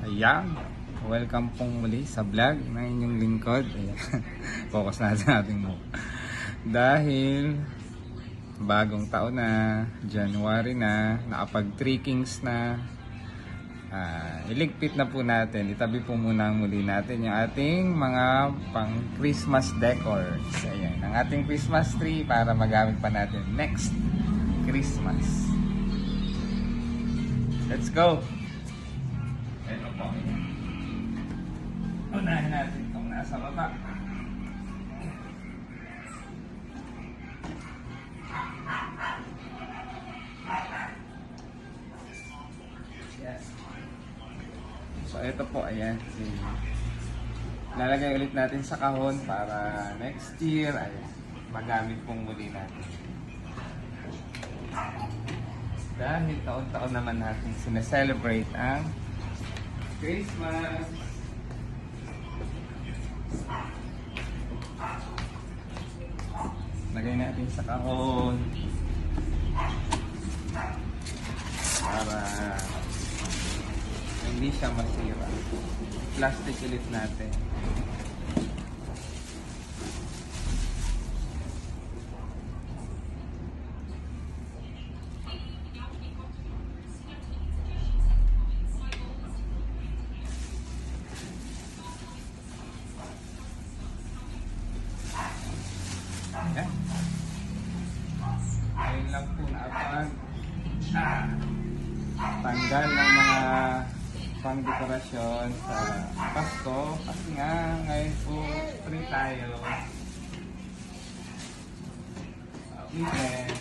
Ayan, welcome pong muli sa vlog ng inyong lingkod. Ayan. Focus natin ating mo. Dahil bagong taon na, January na, nakapag 3 Kings na, iligpit na po natin. Itabi po muna muli natin yung ating mga pang Christmas decors. Ayan, ang ating Christmas tree para magamit pa natin next Christmas. Let's go! Ito po. Unahin natin itong nasa baba. Yes. So ito po, ayan. Lalagay ulit natin sa kahon para next year, ayan, magamit pong muli natin. Dahil taon-taon naman natin sineselebrate ang Christmas. Lagay natin sa kahon para hindi siya masira. Plastic ulit natin. Ayan. Ayun lang po nakapag tanggal ng mga pang-dekorasyon sa Pasko kasi nga ngayon po free tayo. Weekend.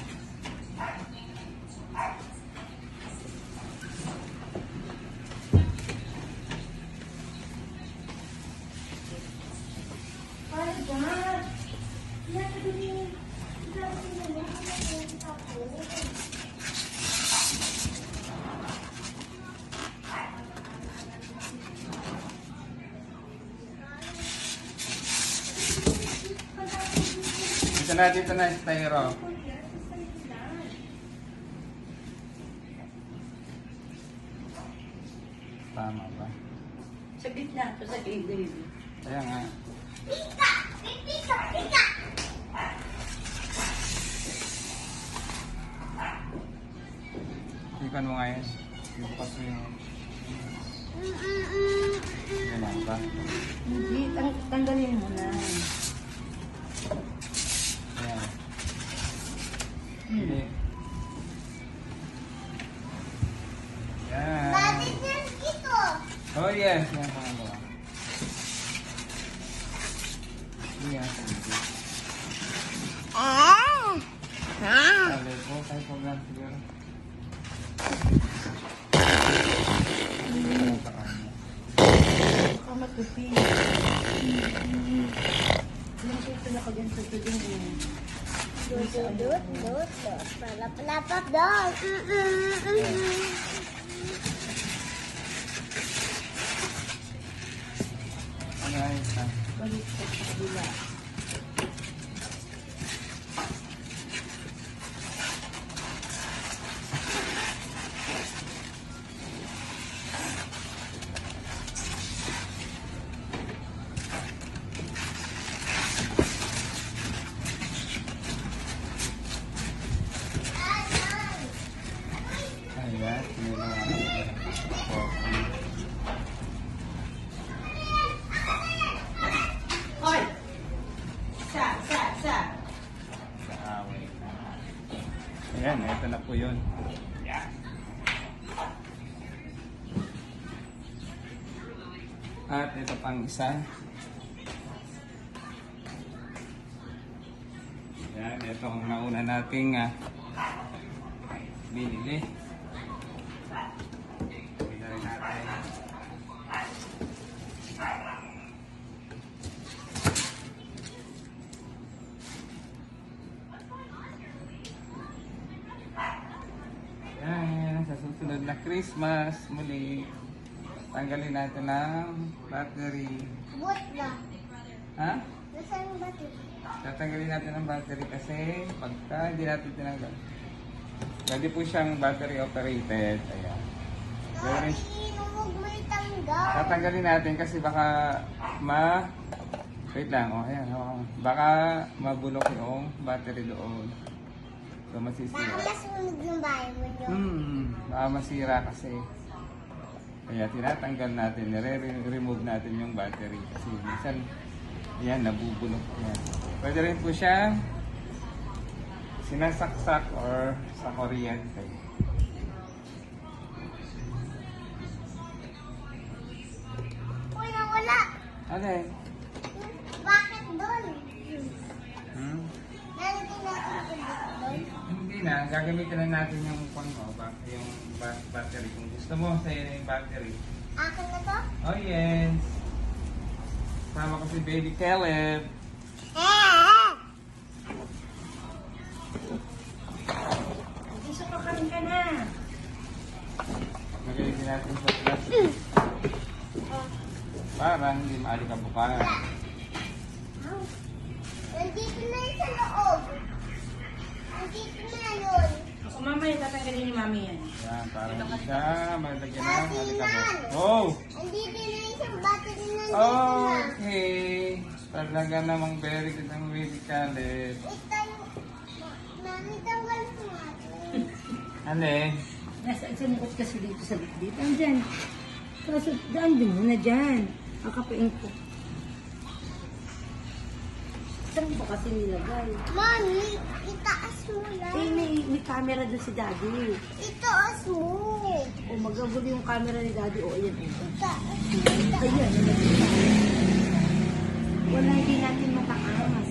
Dito na styro. Tama ba? Sa gitna, sa gilid. Kaya nga. Pika! Pika! Pika! Ikan mo ngayon. Yung paso yung... Ganun ba? Hindi, tanggalin mo na. Ayan. Hindi. Yan. Bakit yan dito? Oh yes. Yan pa nga ba? Yan. Sabi po, tayo po lang siguro. Kamatupi. Ilang kito na ka dyan sa tudong mo? Dut. Palap-lapap daw. Ano ayos na? Balik sa kabila. Ayan. Hoy! Sa! Kaaway na. Ayan, ito na po yun. Ayan. At ito pang isa. Ayan, ito ang nauna nating binili. Bigyan natin. Ayan, sa susunod na Christmas, muli, tanggalin natin ang battery. But na. Ha? Nasaan yung battery? Tatanggalin natin ang battery kasi pagka hindi natin tinanggal, pwede po siyang battery operated. Ayan. Pero Daddy, huwag mo itanggal. Tatanggalin natin kasi baka wait lang, oh, ayan, oh. Baka mabulok yung battery doon. So, Baka masisira. masunog yung bahay mo nyo. Baka masira kasi. Kaya tinatanggal natin, nire-remove natin yung battery. Kasi minsan, yan, nabubulok yan. Pwede rin po siyang sinasaksak or sa kuryente. Uy, nawala. Ano eh? Bakit doon? Hmm? Nalagay natin yung doon. Hindi na, gagamitin na natin yung yung battery. Kung gusto mo, sa'yo na yung battery. Akin na to? Oh yes! Sama ko si Baby Caleb. Gusto ko kain ka na. Nagalitin natin sa plastic. Para hindi maalikabukan. Nandito na yun sa loob. Nandito na yun. Ako mamaya tatanggalin ni mami yan. Yan, para hindi siya malagyan ng Asinan. alikabok. Oh! Nandito na yun sa battery nandito na. Okay! Talaga namang very good ang Baby Caleb. Mami, tanggal mo natin. Ano eh? Nasa sumukot kasi dito sa bitbit. Andyan. Kaso daan din mo na dyan. Kakapain ko. Saan mo ba kasi nilagay? Mami, itaas mo lang. Eh, may camera doon si Daddy. Itaas mo. O magagulo yung camera ni Daddy. O, ayan. Itaas. Ayan. Wala, hindi natin mataas.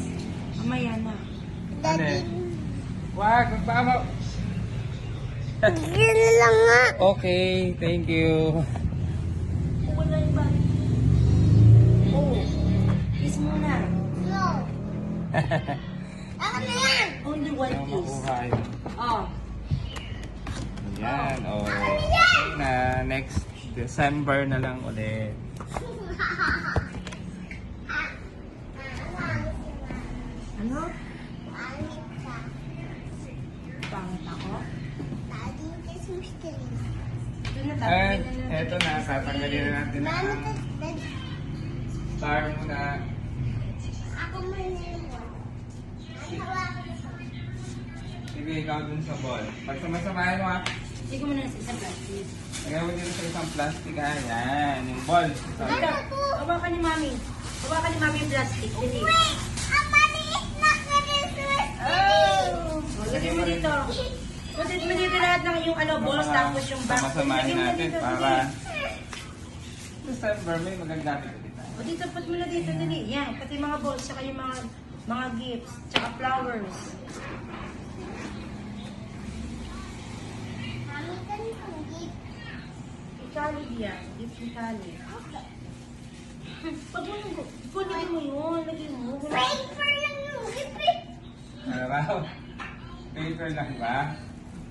Mamaya na. Daddy. Wag, magpama. Yan lang nga. Okay, thank you. Wala yung ba? Oh, kiss muna. No. Ako na yan. Only one Yung kiss. makuha yun. Oh. Yan, oh. Okay na, next December na lang ulit. Ano? Pangit ka. Pangit ako? Daddy, Christmas tree. Ito na, Eh, tatanggalin na eto na, tatanggalin na natin Mami, ang Daddy. star muna. Ako muna yun. Ano ba? Sige, ikaw dun sa ball. Pag sumasamahin mo ha, Sige mo na sa isang plastic. lagay mo dito sa isang plastic ha. Yan, yung ball. Ito, hawakan ni Mami. Hawakan ni Mami yung plastic. Dili. Wait! Ang maliit na Christmas Oh! Lagyan mo dito. Lagyan mo dito lahat ng yung balls tapos yung back. Samasamahin Lagyan mo natin dito, para dili. December may magagamit ulit tayo. O dito, put mo na dito, dili. Yan, pati mga balls, tsaka yung mga gifts, tsaka flowers. Mami, ganitong gift. Ikali yan. Gift ikali. Pag mo nung, kunin mo yun, lagyan mo. Paper lang yung gift eh. Ano raw? Paper lang ba?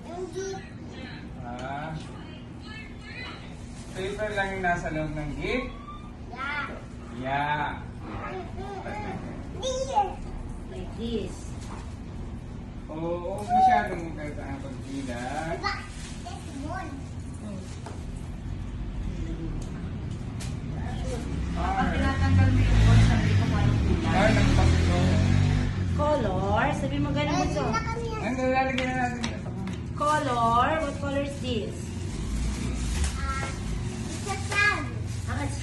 Yung gift. Ah. Paper lang yung nasa loob ng gift? Yeah. Yeah. Dear. Like this. Oo, masyadong kailangan pagbilang. Diba? That's one. Pag tinatanggal mo yung balls, sabi ko parang Ay, kulay. nagpapito. Color, sabi mo ganun Ready ito. na kami yan. Ano, lalagyan na natin ito. Color, what color is this? It's a sun. Ah, it's-